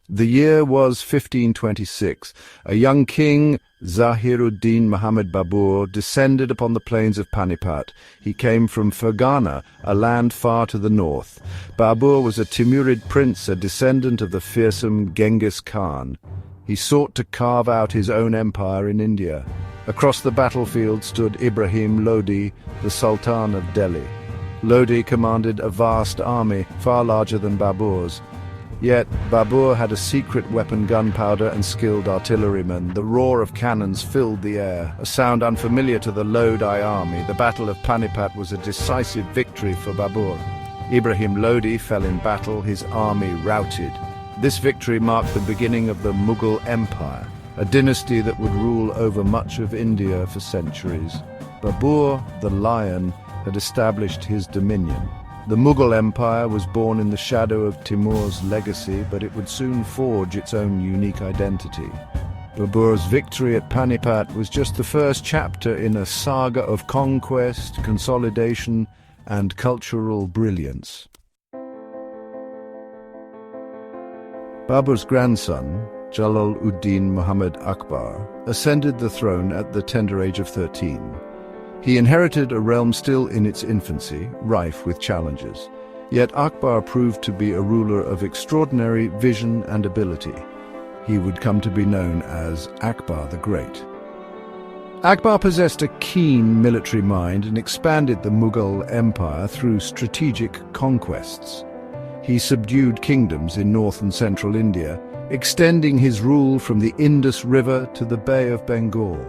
The year was 1526. A young king, Zahiruddin Muhammad Babur, descended upon the plains of Panipat. He came from Fergana, a land far to the north. Babur was a Timurid prince, a descendant of the fearsome Genghis Khan. He sought to carve out his own empire in India. Across the battlefield stood Ibrahim Lodi, the Sultan of Delhi. Lodi commanded a vast army, far larger than Babur's. Yet Babur had a secret weapon, gunpowder, and skilled artillerymen. The roar of cannons filled the air, a sound unfamiliar to the Lodi army. The Battle of Panipat was a decisive victory for Babur. Ibrahim Lodi fell in battle, his army routed. This victory marked the beginning of the Mughal Empire, a dynasty that would rule over much of India for centuries. Babur, the Lion, had established his dominion. The Mughal Empire was born in the shadow of Timur's legacy, but it would soon forge its own unique identity. Babur's victory at Panipat was just the first chapter in a saga of conquest, consolidation, and cultural brilliance. Babur's grandson, Jalal-ud-Din Muhammad Akbar, ascended the throne at the tender age of 13. He inherited a realm still in its infancy, rife with challenges. Yet Akbar proved to be a ruler of extraordinary vision and ability. He would come to be known as Akbar the Great. Akbar possessed a keen military mind and expanded the Mughal Empire through strategic conquests. He subdued kingdoms in north and central India, extending his rule from the Indus River to the Bay of Bengal.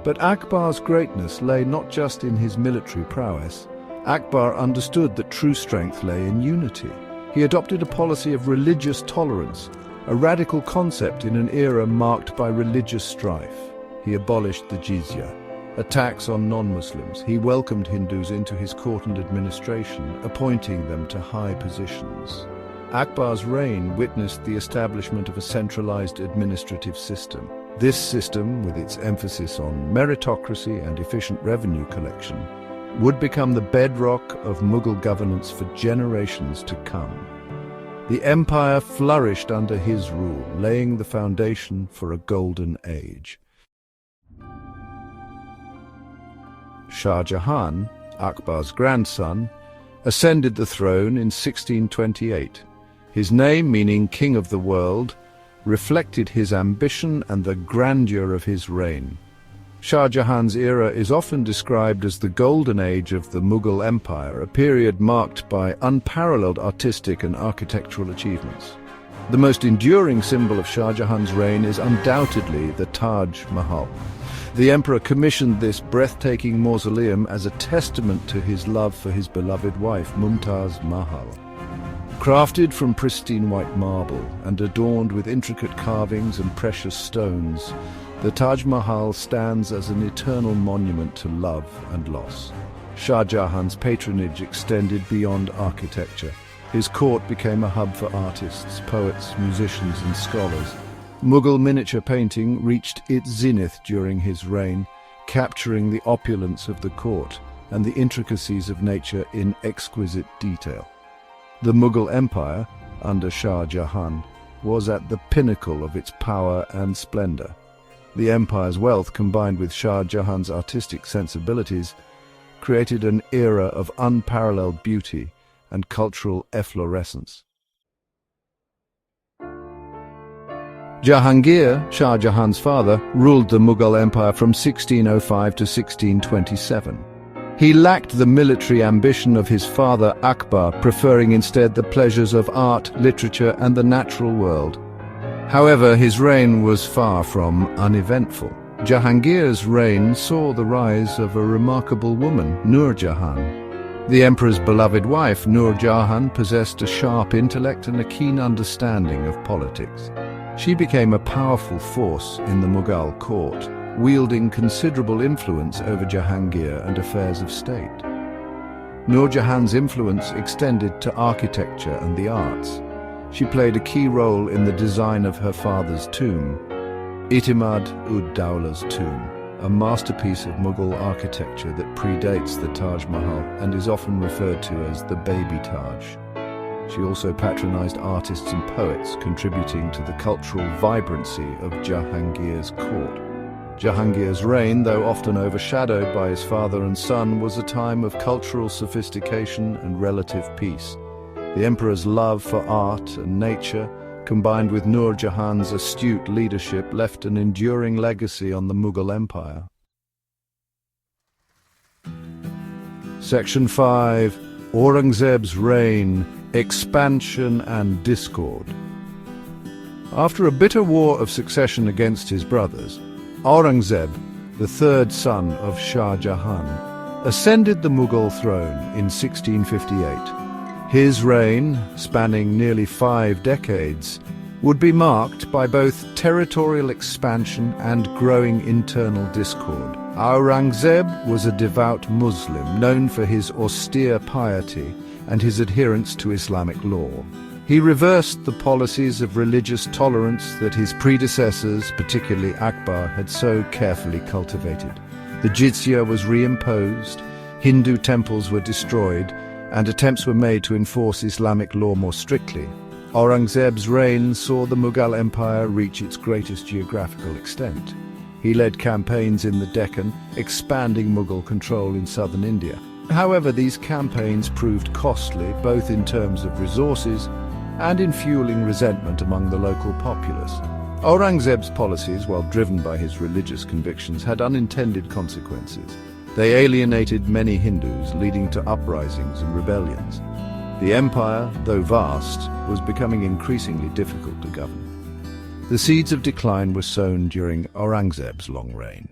But Akbar's greatness lay not just in his military prowess. Akbar understood that true strength lay in unity. He adopted a policy of religious tolerance, a radical concept in an era marked by religious strife. He abolished the jizya, a tax on non-Muslims. He welcomed Hindus into his court and administration, appointing them to high positions. Akbar's reign witnessed the establishment of a centralized administrative system. This system, with its emphasis on meritocracy and efficient revenue collection, would become the bedrock of Mughal governance for generations to come. The empire flourished under his rule, laying the foundation for a golden age. Shah Jahan, Akbar's grandson, ascended the throne in 1628. His name, meaning King of the World, reflected his ambition and the grandeur of his reign. Shah Jahan's era is often described as the golden age of the Mughal Empire, a period marked by unparalleled artistic and architectural achievements. The most enduring symbol of Shah Jahan's reign is undoubtedly the Taj Mahal. The emperor commissioned this breathtaking mausoleum as a testament to his love for his beloved wife, Mumtaz Mahal. Crafted from pristine white marble and adorned with intricate carvings and precious stones, the Taj Mahal stands as an eternal monument to love and loss. Shah Jahan's patronage extended beyond architecture. His court became a hub for artists, poets, musicians, and scholars. Mughal miniature painting reached its zenith during his reign, capturing the opulence of the court and the intricacies of nature in exquisite detail. The Mughal Empire, under Shah Jahan, was at the pinnacle of its power and splendor. The empire's wealth, combined with Shah Jahan's artistic sensibilities, created an era of unparalleled beauty and cultural efflorescence. Jahangir, Shah Jahan's father, ruled the Mughal Empire from 1605 to 1627. He lacked the military ambition of his father Akbar, preferring instead the pleasures of art, literature, and the natural world. However, his reign was far from uneventful. Jahangir's reign saw the rise of a remarkable woman, Nur Jahan. The emperor's beloved wife, Nur Jahan, possessed a sharp intellect and a keen understanding of politics. She became a powerful force in the Mughal court, wielding considerable influence over Jahangir and affairs of state. Nur Jahan's influence extended to architecture and the arts. She played a key role in the design of her father's tomb, Itimad-ud-Dawla's tomb, a masterpiece of Mughal architecture that predates the Taj Mahal and is often referred to as the Baby Taj. She also patronized artists and poets, contributing to the cultural vibrancy of Jahangir's court. Jahangir's reign, though often overshadowed by his father and son, was a time of cultural sophistication and relative peace. The emperor's love for art and nature, combined with Nur Jahan's astute leadership, left an enduring legacy on the Mughal Empire. Section 5. Aurangzeb's reign, expansion and discord. After a bitter war of succession against his brothers, Aurangzeb, the third son of Shah Jahan, ascended the Mughal throne in 1658. His reign, spanning nearly 5 decades, would be marked by both territorial expansion and growing internal discord. Aurangzeb was a devout Muslim, known for his austere piety and his adherence to Islamic law. He reversed the policies of religious tolerance that his predecessors, particularly Akbar, had so carefully cultivated. The jizya was reimposed, Hindu temples were destroyed, and attempts were made to enforce Islamic law more strictly. Aurangzeb's reign saw the Mughal Empire reach its greatest geographical extent. He led campaigns in the Deccan, expanding Mughal control in southern India. However, these campaigns proved costly, both in terms of resources and in fueling resentment among the local populace. Aurangzeb's policies, while driven by his religious convictions, had unintended consequences. They alienated many Hindus, leading to uprisings and rebellions. The empire, though vast, was becoming increasingly difficult to govern. The seeds of decline were sown during Aurangzeb's long reign.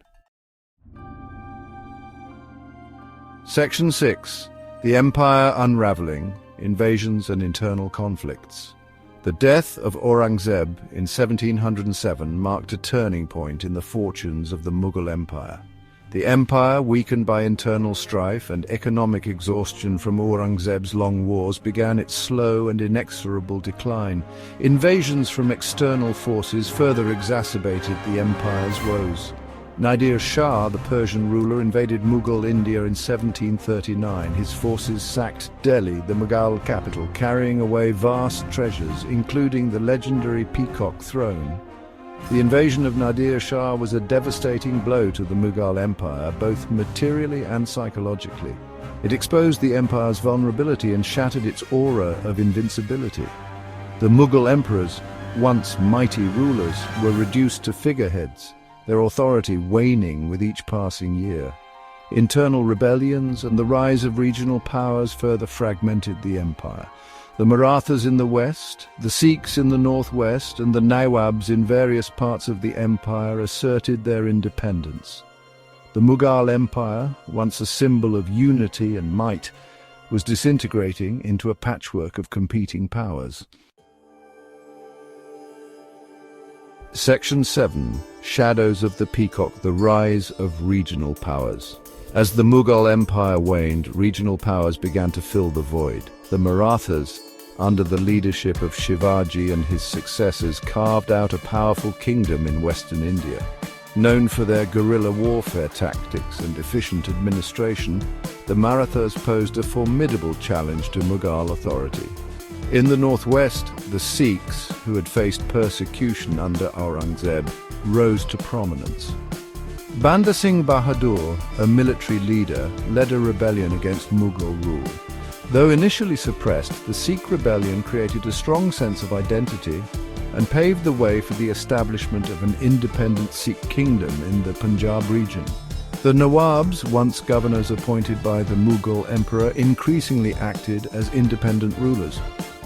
Section 6. The Empire Unraveling, Invasions and Internal Conflicts. The death of Aurangzeb in 1707 marked a turning point in the fortunes of the Mughal Empire. The empire, weakened by internal strife and economic exhaustion from Aurangzeb's long wars, began its slow and inexorable decline. Invasions from external forces further exacerbated the empire's woes. Nadir Shah, the Persian ruler, invaded Mughal India in 1739. His forces sacked Delhi, the Mughal capital, carrying away vast treasures, including the legendary Peacock Throne. The invasion of Nadir Shah was a devastating blow to the Mughal Empire, both materially and psychologically. It exposed the empire's vulnerability and shattered its aura of invincibility. The Mughal emperors, once mighty rulers, were reduced to figureheads, their authority waning with each passing year. Internal rebellions and the rise of regional powers further fragmented the empire. The Marathas in the west, the Sikhs in the northwest, and the Nawabs in various parts of the empire asserted their independence. The Mughal Empire, once a symbol of unity and might, was disintegrating into a patchwork of competing powers. Section 7. Shadows of the Peacock, the Rise of Regional Powers. As the Mughal Empire waned, regional powers began to fill the void. The Marathas, under the leadership of Shivaji and his successors, carved out a powerful kingdom in western India. Known for their guerrilla warfare tactics and efficient administration, the Marathas posed a formidable challenge to Mughal authority. In the northwest, the Sikhs, who had faced persecution under Aurangzeb, rose to prominence. Banda Singh Bahadur, a military leader, led a rebellion against Mughal rule. Though initially suppressed, the Sikh rebellion created a strong sense of identity and paved the way for the establishment of an independent Sikh kingdom in the Punjab region. The Nawabs, once governors appointed by the Mughal emperor, increasingly acted as independent rulers.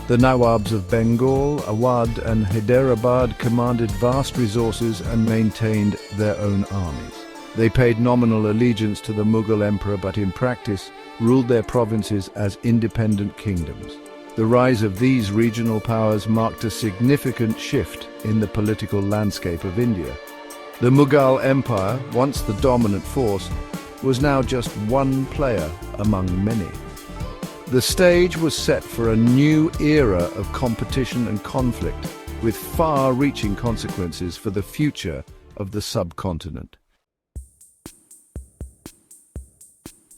The Nawabs of Bengal, Awadh and Hyderabad commanded vast resources and maintained their own armies. They paid nominal allegiance to the Mughal emperor, but in practice ruled their provinces as independent kingdoms. The rise of these regional powers marked a significant shift in the political landscape of India. The Mughal Empire, once the dominant force, was now just one player among many. The stage was set for a new era of competition and conflict, with far-reaching consequences for the future of the subcontinent.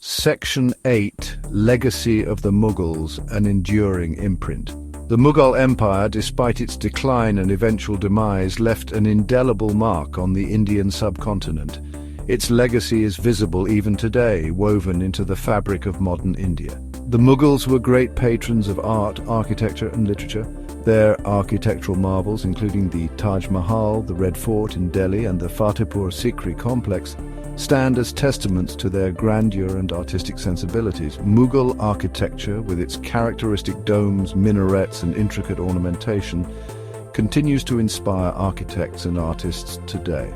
Section 8. Legacy of the Mughals, an Enduring Imprint. The Mughal Empire, despite its decline and eventual demise, left an indelible mark on the Indian subcontinent. Its legacy is visible even today, woven into the fabric of modern India. The Mughals were great patrons of art, architecture and literature. Their architectural marvels, including the Taj Mahal, the Red Fort in Delhi and the Fatehpur Sikri complex, stand as testaments to their grandeur and artistic sensibilities. Mughal architecture, with its characteristic domes, minarets and intricate ornamentation, continues to inspire architects and artists today.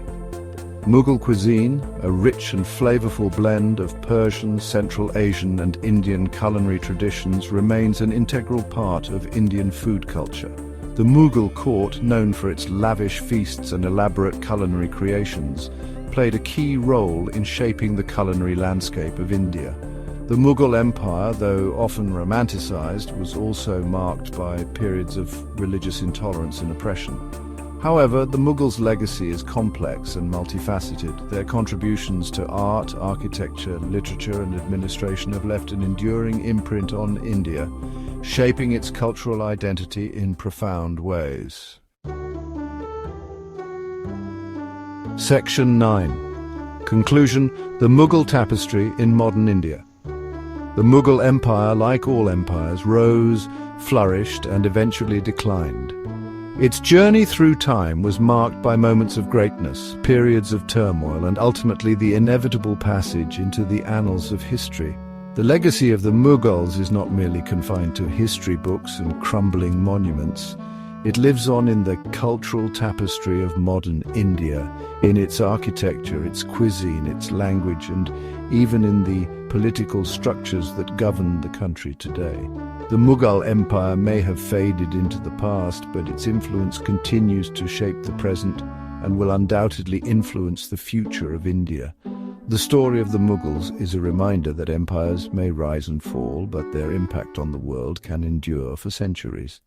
Mughal cuisine, a rich and flavorful blend of Persian, Central Asian and Indian culinary traditions, remains an integral part of Indian food culture. The Mughal court, known for its lavish feasts and elaborate culinary creations, played a key role in shaping the culinary landscape of India. The Mughal Empire, though often romanticized, was also marked by periods of religious intolerance and oppression. However, the Mughals' legacy is complex and multifaceted. Their contributions to art, architecture, literature and administration have left an enduring imprint on India, shaping its cultural identity in profound ways. Section 9. Conclusion: the Mughal tapestry in modern India. The Mughal Empire, like all empires, rose, flourished and eventually declined. Its journey through time was marked by moments of greatness, periods of turmoil, and ultimately the inevitable passage into the annals of history. The legacy of the Mughals is not merely confined to history books and crumbling monuments. It lives on in the cultural tapestry of modern India, in its architecture, its cuisine, its language, and even in the political structures that govern the country today. The Mughal Empire may have faded into the past, but its influence continues to shape the present and will undoubtedly influence the future of India. The story of the Mughals is a reminder that empires may rise and fall, but their impact on the world can endure for centuries.